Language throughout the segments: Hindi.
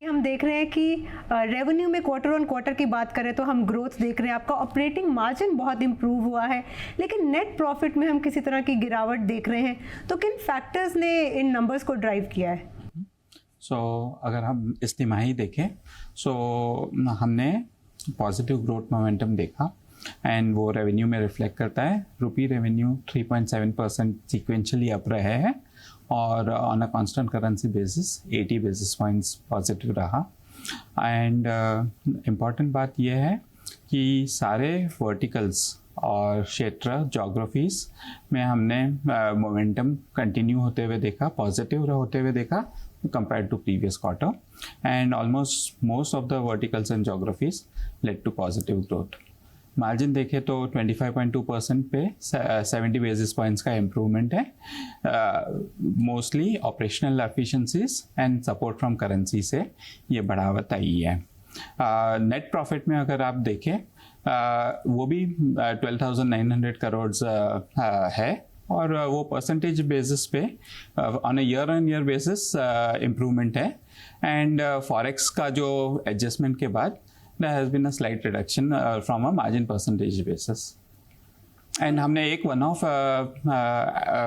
हम देख रहे हैं कि रेवेन्यू में क्वार्टर ऑन क्वार्टर की बात करें तो हम ग्रोथ देख रहे हैं, आपका ऑपरेटिंग मार्जिन बहुत इंप्रूव हुआ है, लेकिन नेट प्रॉफिट में हम किसी तरह की गिरावट देख रहे हैं। तो किन फैक्टर्स ने इन नंबर्स को ड्राइव किया है? अगर हम इस तिमाही देखें हमने पॉजिटिव ग्रोथ मोमेंटम देखा एंड वो रेवेन्यू में रिफ्लेक्ट करता है। रुपी रेवेन्यू 3.7% सीक्वेंशली अप रहे हैं और on a constant currency basis 80 basis points positive रहा। एंड इम्पॉर्टेंट बात यह है कि सारे वर्टिकल्स और क्षेत्र जोग्राफीज़ में हमने मोमेंटम कंटिन्यू होते हुए देखा, पॉजिटिव होते हुए देखा compared to previous quarter, and almost most of the verticals and geographies led to positive growth. Margin देखें तो 25.2% पे 70 बेसिस पॉइंट्स का इम्प्रूवमेंट है। Mostly operational efficiencies and support from currency से ये बढ़ावत आई है। नेट प्रॉफिट में अगर आप देखें वो भी 12,900 करोड़ है और वो परसेंटेज बेसिस पे on a year on year basis improvement है। एंड फॉरेक्स का जो एडजस्टमेंट के बाद there has been a slight reduction from a margin percentage basis. And हमने एक वन ऑफ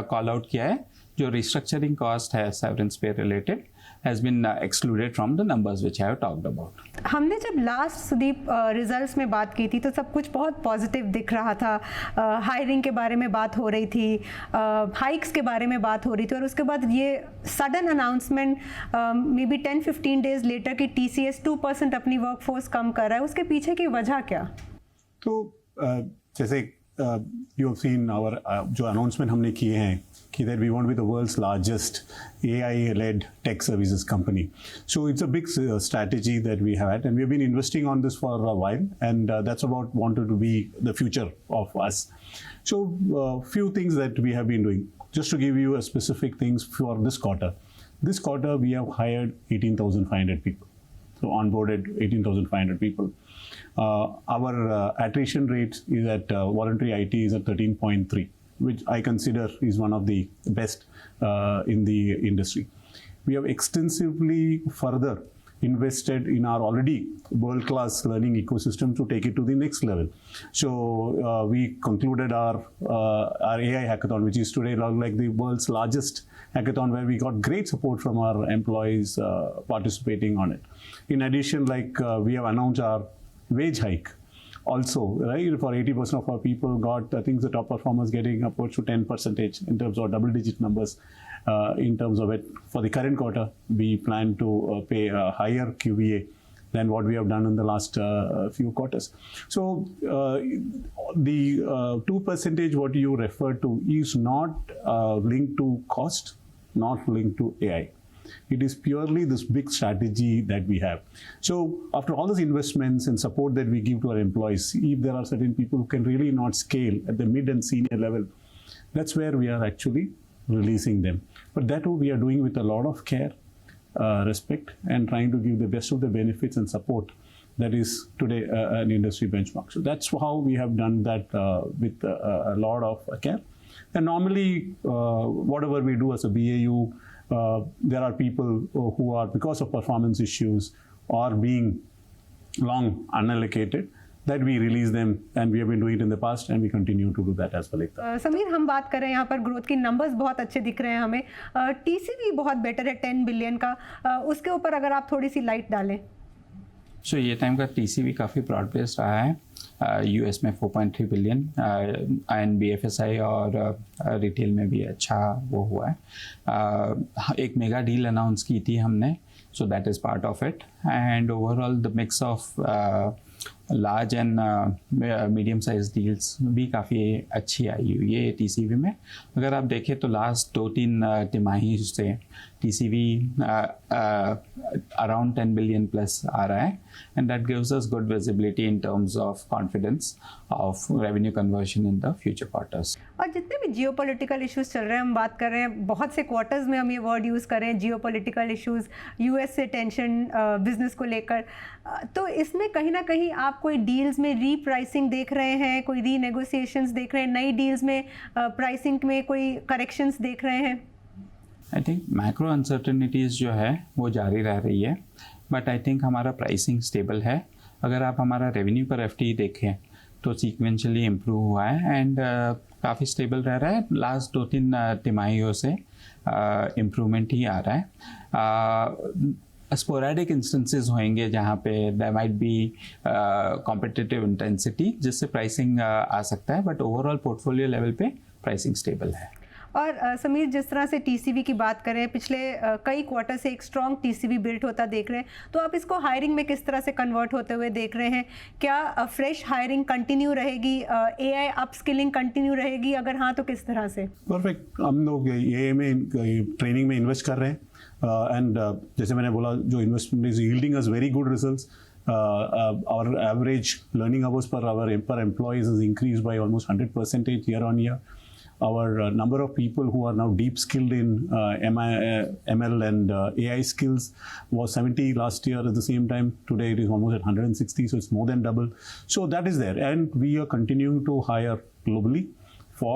कॉल आउट किया है, जो रिस्ट्रक्चरिंग कॉस्ट है सेवरेंस पे related has been excluded from the numbers which I have talked about. हमने जब लास्ट सुदीप रिजल्ट्स में बात की थी तो सब कुछ बहुत पॉजिटिव दिख रहा था। हायरिंग के बारे में बात हो रही थी, हाइक्स के बारे में बात हो रही थी, और उसके बाद ये sudden announcement may be 10-15 days later की TCS 2% अपनी वर्कफोर्स कम कर रहा है। उसके पीछे की वजह क्या? तो जैसे यू हैव सीन आवर जो अनाउंसमेंट हमने किए हैं कि that we want to be the world's largest AI-led tech services company. So it's a big strategy that we have had, and we have been investing on this for a while, and that's about wanted to be the future of us. So few things that we have been doing. Just to give you a specific things for this quarter. This quarter we have hired 18,500 people. So onboarded 18,500 people. Our attrition rate is at voluntary IT is at 13.3. which I consider is one of the best in the industry. We have extensively further invested in our already world-class learning ecosystem to take it to the next level. So we concluded our AI hackathon, which is today like the world's largest hackathon, where we got great support from our employees participating on it. In addition, we have announced our wage hike. Also, right, for 80% of our people got, I think the top performers getting upwards to 10% in terms of double-digit numbers. In terms of it, for the current quarter, we plan to pay a higher QBA than what we have done in the last few quarters. So, the 2% what you referred to is not linked to cost, not linked to AI. It is purely this big strategy that we have. So after all these investments and support that we give to our employees, if there are certain people who can really not scale at the mid and senior level, that's where we are actually releasing them. But that we are doing with a lot of care, respect, and trying to give the best of the benefits and support that is today an industry benchmark. So that's how we have done that with a lot of care. And normally, whatever we do as a BAU, there are people who are, because of performance issues or being long unallocated, that we release them, and we have been doing it in the past and we continue to do that as well. Sameer, हम बात करें यहाँ पर ग्रोथ की, नंबर्स बहुत अच्छे दिख रहे हैं हमें। TCV बहुत बेटर है 10 बिलियन का, उसके ऊपर अगर आप थोड़ी सी लाइट डालें। सो ये टाइम का TCV काफ़ी ब्रॉड बेस्ड रहा है। US में 4.3 बिलियन एंड BFSI और रिटेल में भी अच्छा वो हुआ है। एक मेगा डील अनाउंस की थी हमने, so that is part of it. And overall the mix of large and medium size deals भी काफ़ी अच्छी आई हुई है TCV में। अगर आप देखें तो लास्ट 2-3 तिमाही से TCV around 10 billion plus आ रहा है, and that gives us good visibility in terms of confidence of revenue conversion in the future quarters. और जितने भी जियोपॉलिटिकल इश्यूज चल रहे हैं, हम बात कर रहे हैं, बहुत से क्वार्टर्स में हम ये वर्ड यूज़ कर रहे हैं, जियोपॉलिटिकल इश्यूज, US से टेंशन बिजनेस को लेकर, तो इसमें कहीं ना कहीं आप कोई डील्स में रीप्राइसिंग देख रहे हैं, कोई रीनेगोशिएशंस देख रहे हैं, नई डील्स में प्राइसिंग में कोई करेक्शंस देख रहे हैं? आई थिंक मैक्रो अनसर्टेनिटीज़ जो है वो जारी रह रही है, बट आई थिंक हमारा प्राइसिंग स्टेबल है. अगर आप हमारा रेवेन्यू पर एफटी देखें तो सीक्वेंशली इम्प्रूव हुआ है एंड काफ़ी स्टेबल रह रहा है. लास्ट 2-3 तिमाहियों से इम्प्रूवमेंट ही आ रहा है. स्पोरेडिक इंस्टेंसेस होंगे जहाँ पे there might be competitive intensity जिससे प्राइसिंग आ सकता है, बट ओवरऑल पोर्टफोलियो लेवल पे प्राइसिंग स्टेबल है. और समीर, जिस तरह से टीसीवी की बात करें, पिछले कई क्वार्टर से एक स्ट्रॉन्ग टीसीवी बिल्ड होता देख रहे हैं, तो आप इसको हायरिंग में किस तरह से कन्वर्ट होते हुए देख रहे हैं? क्या फ्रेश हायरिंग कंटिन्यू रहेगी? एआई अपस्किलिंग कंटिन्यू रहेगी? अगर हाँ तो किस तरह से? परफेक्ट. हम लोग एआई में ट्रेनिंग में इन्वेस्ट कर रहे हैं एंड जैसे मैंने बोला, जो investment is yielding us very good results. Our average learning hours per employees has increased by almost 100% year on year. Our number of people who are now deep skilled in ML and AI skills was 70 last year. At the same time, today it is almost at 160, so it's more than double. So that is there, and we are continuing to hire globally for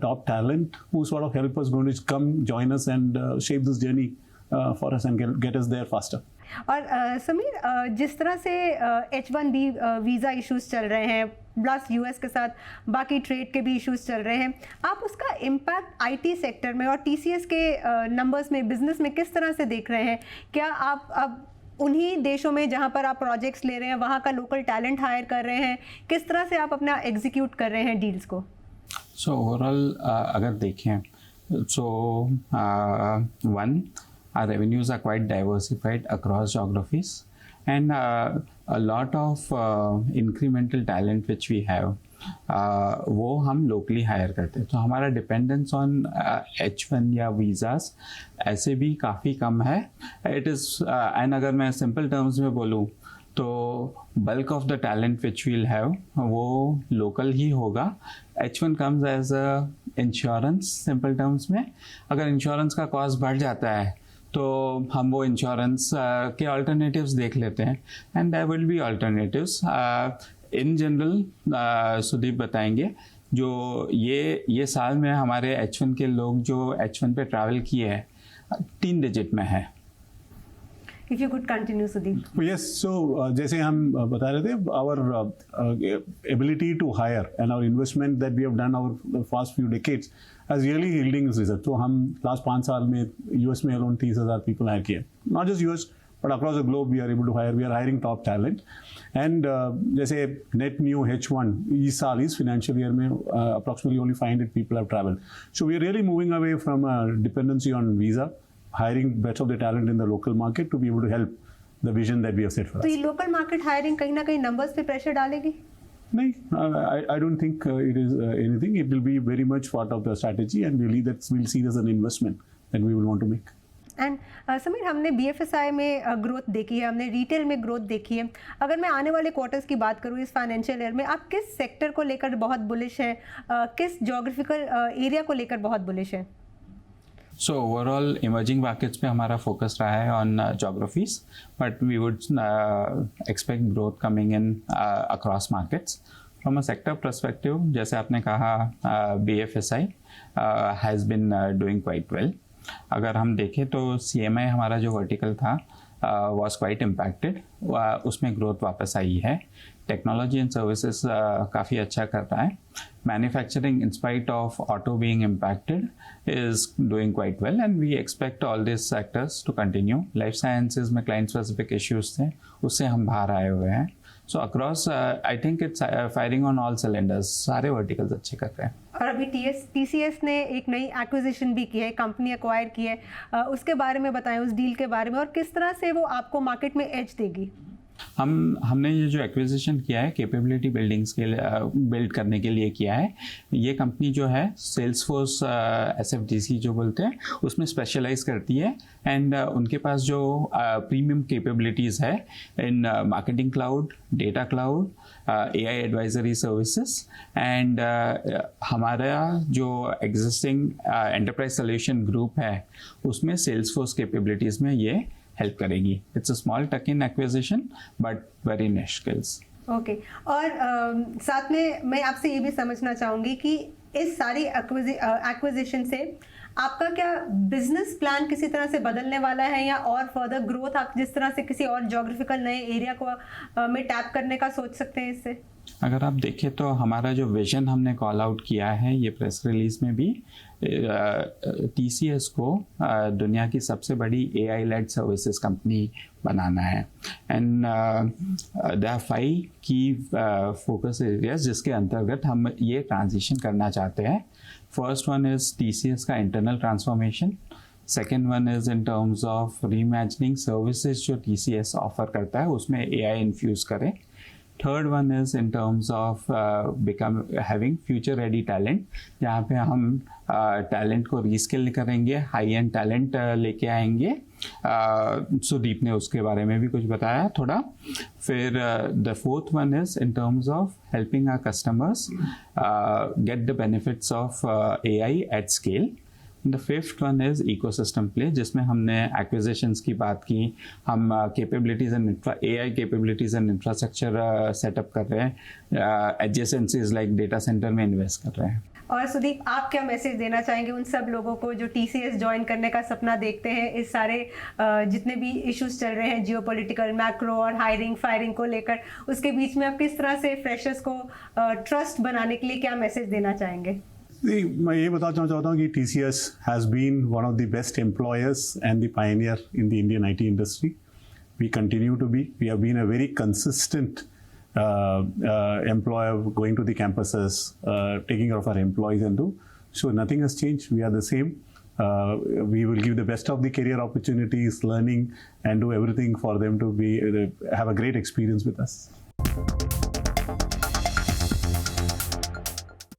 top talent who sort of help us, going to come join us and shape this journey for us and get us there faster. और समीर, जिस तरह से H1B वीज़ा इश्यूज चल रहे हैं, प्लस यूएस के साथ बाकी ट्रेड के भी इश्यूज चल रहे हैं, आप उसका इम्पैक्ट आईटी सेक्टर में और टीसीएस के नंबर्स में, बिजनेस में किस तरह से देख रहे हैं? क्या आप अब उन्हीं देशों में जहां पर आप प्रोजेक्ट्स ले रहे हैं, वहां का लोकल टैलेंट हायर कर रहे हैं? किस तरह से आप अपना एग्जीक्यूट कर रहे हैं डील्स को? सो ओवरऑल अगर देखें so one, our revenues are quite diversified across geographies, and a lot of incremental talent which we have वो हम locally hire करते हैं. तो हमारा dependence on H1 या visas ऐसे भी काफ़ी कम है. It is and अगर मैं simple terms में बोलूँ तो bulk of the talent which we'll have वो local ही होगा. H1 comes as a insurance, simple terms में. अगर इंश्योरेंस का कॉस्ट बढ़ जाता है तो हम वो इंश्योरेंस के अल्टरनेटिव्स देख लेते हैं, and there will be alternatives. In general Sudeep बताएंगे, जो ये साल में हमारे H1 के लोग जो H1 पे ट्रैवल किए हैं 3 डिजिट में है. If you could continue, Sudeep. Yes, so जैसे हम बता रहे थे, our ability to hire and our investment that we have done over the past few decades has really yielding results. तो हम लास्ट 5 साल में US में alone 30,000 people hire किए. Not just US, but across the globe we are able to hire. We are hiring top talent. And जैसे net new H1 इस साल, इस financial year में approximately only 500 people have traveled. So we are really moving away from a dependency on visa, hiring best of the talent in the local market to be able to help the vision that we have set for us. तो ये लोकल मार्केट हायरिंग कहीं ना कहीं नंबर्स पे प्रेशर डालेगी? नहीं, I don't think it is anything. It will be very much part of the strategy, and we'll see this as an investment that we will want to make. And Sameer, हमने BFSI में ग्रोथ देखी है, हमने रिटेल में ग्रोथ देखी है. अगर मैं आने वाले क्वार्टर्स की बात करूँ इस फाइनेंशियल ईयर में, आप किस सेक्टर को लेकर बहुत बुलिश हैं? किस जोग्राफिकल एरिया को लेकर बहुत बुलिश हैं? So overall emerging markets पे हमारा focus रहा है on geographies, but we would expect growth coming in across markets. From a sector perspective, जैसे आपने कहा, BFSI has been doing quite well. अगर हम देखें तो CMI हमारा जो vertical था was quite impacted. उसमें growth वापस आई है. टेक्नोलॉजी एंड सर्विसेज काफ़ी अच्छा कर रहा है. Manufacturing, in spite of auto being impacted, is doing quite well, and we expect all this sectors to continue. Life sciences में क्लाइंट स्पेसिफिक इश्यूज थे, उससे हम बाहर आए हुए हैं. So across I think it's firing on all cylinders. सारे वर्टिकल्स अच्छे कर रहे हैं. और अभी TCS ने एक नई एक्विजिशन भी की है, कंपनी एक्वायर की है, उसके बारे में बताएं, उस डील के बारे में, और किस तरह से वो आपको मार्केट में एज देगी? हमने ये जो एक्विजिशन किया है कैपेबिलिटी बिल्डिंग्स के लिए, बिल्ड करने के लिए किया है. ये कंपनी जो है सेल्सफोर्स SFDC जो बोलते हैं उसमें स्पेशलाइज करती है, एंड उनके पास जो प्रीमियम कैपेबिलिटीज़ है in marketing cloud, data cloud, AI advisory services, and हमारा जो एग्जिस्टिंग एंटरप्राइज सोल्यूशन ग्रुप है उसमें सेल्सफोर्स कैपेबिलिटीज़ में ये हेल्प करेगी. इट्स अ स्मॉल टक इन एक्विजिशन बट वेरी निश स्किल्स. ओके. और साथ में मैं आपसे ये भी समझना चाहूँगी कि इस सारी एक्विजिशन से आपका क्या बिजनेस प्लान किसी तरह से बदलने वाला है, या और फर्दर ग्रोथ आप जिस तरह से किसी और ज्योग्राफिकल नए एरिया को में टैप करने का सोच सकते हैं इससे? अगर आप देखें तो हमारा जो विजन हमने कॉल आउट किया है ये प्रेस रिलीज में भी, TCS को दुनिया की सबसे बड़ी AI लेड सर्विसेज कंपनी बनाना है। एंड देयर आर 5 की फोकस एरियाज जिसके अंतर्गत हम ये ट्रांजिशन करना चाहते हैं। फर्स्ट वन इज TCS का internal transformation, second one is in terms of reimagining services जो TCS ऑफर करता है उसमें AI इन्फ्यूज़ करें। Third one is in terms of having future ready talent, जहाँ पे हम टैलेंट को रीस्किल करेंगे, हाई एंड टैलेंट लेके आएंगे। सुदीप ने उसके बारे में भी कुछ बताया थोड़ा। फिर the fourth one is in terms of helping our customers get the benefits of AI at scale. The fifth one is ecosystem play, जिसमें हमने एक्विजिशंस की बात की, हम capabilities and AI capabilities and infrastructure setup कर रहे हैं, एडजेसेंसीज लाइक डेटा सेंटर में इन्वेस्ट कर रहे हैं। और सुदीप, आप क्या मैसेज देना चाहेंगे उन सब लोगों को जो TCS ज्वाइन करने का सपना देखते हैं, इस सारे जितने भी इश्यूज चल रहे हैं जियोपॉलिटिकल, मैक्रो और हायरिंग फायरिंग को लेकर, उसके बीच में आप किस तरह से फ्रेशर्स को ट्रस्ट बनाने के लिए क्या मैसेज देना चाहेंगे? मैं ये बताना चाहता हूँ कि TCS has been one of the best employers and the pioneer in the Indian IT industry. We continue to be. We have been a very consistent employer, going to the campuses, taking care of our employees and do. So nothing has changed. We are the same. We will give the best of the career opportunities, learning, and do everything for them to have a great experience with us.